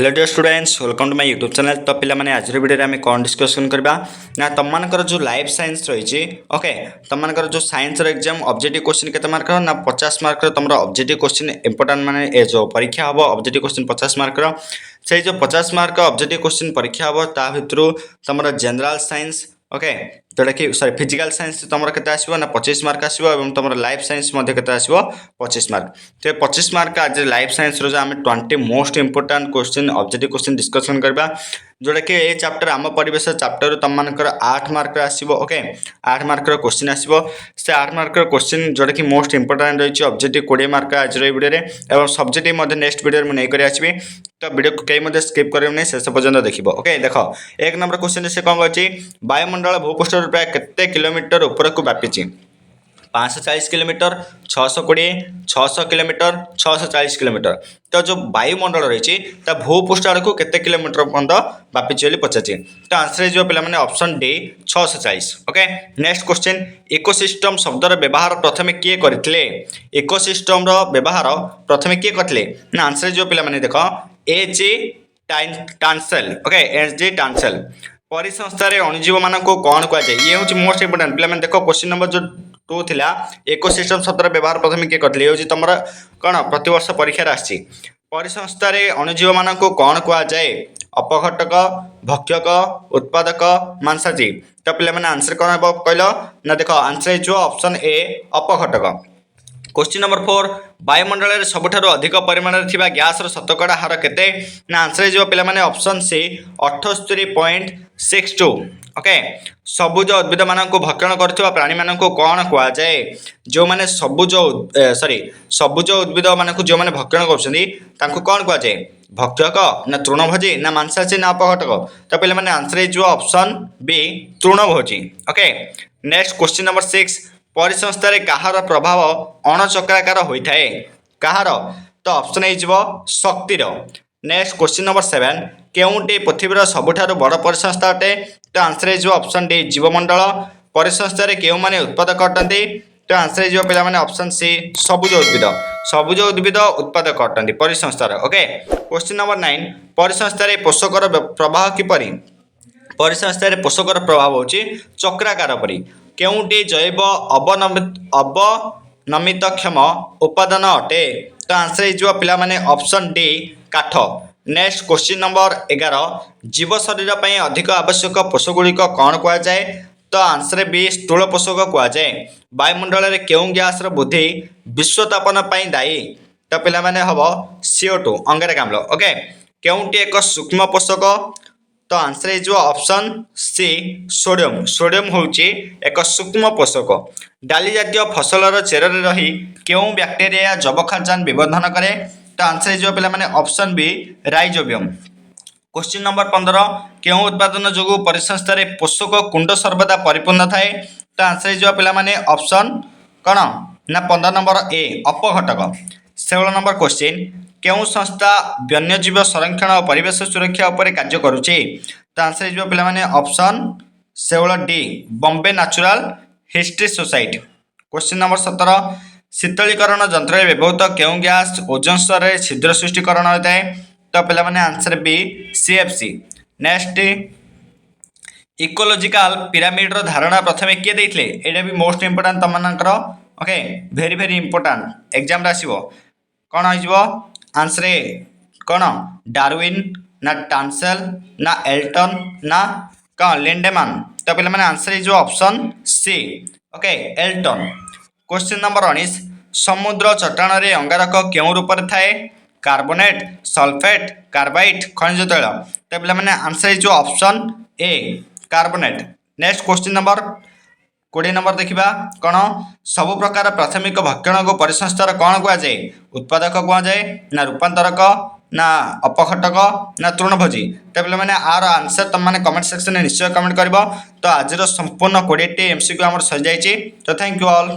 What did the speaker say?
Hello dear students welcome to my YouTube channel. तो पिला माने आज वीडियो में कौन डिस्कसन करबा ना तुम मानकर जो लाइफ साइंस रही ओके तुम मानकर जो साइंस एग्जाम ऑब्जेक्टिव क्वेश्चन केते मार्क ना 50 मार्क तुम ऑब्जेक्टिव क्वेश्चन इंपोर्टेंट माने ए जो परीक्षा हम ऑब्जेक्टिव क्वेश्चन 50 मार्क से जो 50 मार्क ऑब्जेक्टिव क्वेश्चन परीक्षा हम ता भितर तुम जनरल साइंस ओके जोटा कि सॉरी फिजिकल साइंस तुम केते आसीबो ना 25 मार्क आसीबो एवं तुम लाइफ साइंस मध्ये केते आसीबो 25 मार्क। तो 25 मार्क आज लाइफ साइंस रो आम 20 most important question objective question discussion करबा जोटा कि ये चैप्टर आम परिवेश चैप्टर तुम मानकर 8 मार्क आसीबो ओके 8 मार्क रो क्वेश्चन आसीबो से 8 मार्क रो क्वेश्चन जोटा कि मोस्ट इंपोर्टेंट रही ऑब्जेक्टिव 20 मार्क आज वीडियो रे एवं सब्जेक्टिव मध्ये नेक्स्ट वीडियो में नहीं आसबी। तो वीडियो को कई मध्य स्किप करें नहीं शेष पर्यंत देखिबो ओके। देखो एक नंबर क्वेश्चन से कौन अछि वायुमंडल भूपृष्ठ प्राय केते किलोमीटर ऊपर को व्यापी 540 किलोमीटर 620 600 किलोमीटर 640 किलोमीटर। तो जो वायुमंडल रही भूपृष्ठ आड़ को केते किलोमीटर पर्यंत व्यापी बोली पचार। तो आंसर जो पे option D 640 okay. Next question ecosystem शब्दर व्यवहार प्रथमे किए करथिले इकोसिस्टम रो व्यवहार प्रथमे किए करथिले ना आंसर जो पे देख एच टांसेल ओके एच जी टांसेल। परिसंस्थार अणुजीव मान को कौन कह जाए ये हूँ मोस्ट इंपोर्टेंट पे देख क्वेश्चन नंबर जो 2 थिला इकोसिस्टम शब्दर व्यवहार प्रथम किए करथिले ये तुम कौन प्रतिवर्ष परीक्षा आसी परिसंस्थार अणुजीव मान को कौन कह जाए अपघटक भक्षक उत्पादक मांसाजी। तो पे आंसर कौन हम कहल ना देख आंसर जो ऑप्शन ए अपघटक। क्वेश्चन नंबर 4 वायुमंडल सबुठारु अधिक परिमाण गैस शतकड़ा हार केते ना आंसर जो पे ऑप्शन सी 78.62 ओके। सबुज उद्भिद मान को भक्षण कर प्राणी मान को कौन कह जाए जो मैंने सबुज सबुज उद्भिद मान को जो मैंने भक्षण कर कौन कह जाए भक्षक ना तृणभोजी ना मांसाची ना अपघटक। तो पे आंसर जो ऑप्शन बी तृणभोजी ओके। नेक्स्ट क्वेश्चन नंबर 6 परिसंस्थार कहार प्रभाव अणचक्राकार होता है कहार तो ऑप्शन हो शक्तिर। नेक्स्ट क्वेश्चन नंबर 7 केउंटी पृथ्वीर सबुठारु बड़ परिसंस्था अटे तो आंसर हो ऑप्शन डी जीवमंडल। परिसंस्थार केउ माने उत्पादक अटंती तो आंसर हो पे ऑप्शन सी सबुज उद्भिद उत्पादक अटंती परिसंस्थार ओके। क्वेश्चन नंबर 9 परिसंस्थार पोषकर प्रवाह किपरि परिसंस्थार पोषकर प्रभाव होची चक्राकार परि केउंटी जैव अवनमितक्षम उपादान अटे तो आंसर हो पे ऑप्शन डी काठ। नेक्स्ट क्वेश्चन नंबर 11 जीव शरीर पर अधिक आवश्यक पोषक गुड़िक कौन कह जाए तो आंसर बी स्थूल पोषक कह जाए। वायुमंडल में केउ गैस वृद्धि विश्वतापन दायी तो पे हम CO2 अंगारकाम्ल ओके। केउंटी एक सूक्ष्म पोषक तो आंसर जो ऑप्शन सी सोडियम सोडियम होची एक सूक्ष्म पोषक। डाली जातीय फसलर चेर रही केउ बैक्टेरिया जबखाजान विवर्धन करे तो आंसर जो पे option B rhizobium. Question number 15 केउ उत्पादन जो परिसंस्थार पोषक कुंड सर्वदा परिपूर्ण थाए तो आंसर जो पे ऑप्शन कौन ना 15 नंबर ए अपघटक। 16 नंबर क्वेश्चन केउ संस्था वन्यजीव संरक्षण और परिवेश सुरक्षा उपर कार्य करुचे तो आंसर जो पे option 16 D Bombay natural history society. Question number 17 शीतलीकरण यंत्र व्यवहृत केउ गैस ओजोन स्तर में छिद्र सृष्टिकरण होता है तो पे answer B CFC। Next ecological pyramid रो धारणा प्रथमे किए देथिले एटा भी मोस्ट इंपोर्टेंट तमनकर okay very very important exam रे आसीबो कौन हो आंसर कौन डार्विन ना टांसेल ना एल्टन ना कौन लिंडेमैन तो पे आंसर जो option C okay Elton. Question number 19 समुद्र चट्टान रे अंगारक केउ रूप में थाए कार्बोनेट सल्फेट कार्बाइट खनिज तैल तो पे आंसर जो option A carbonate. Next question number 20 number देखा कौन सबु प्रकार प्राथमिक भक्षण को परिसंस्थार कौन कह जाए उत्पादक कह जाए ना रूपांतरक ना अपघटक ना तृणभोजी। तो पे आर आंसर तुम मैंने कमेंट सेक्शन में निश्चय कमेंट कर। तो आज संपूर्ण 20टी MCQ आम सरी जाइए। तो थैंक यू ऑल।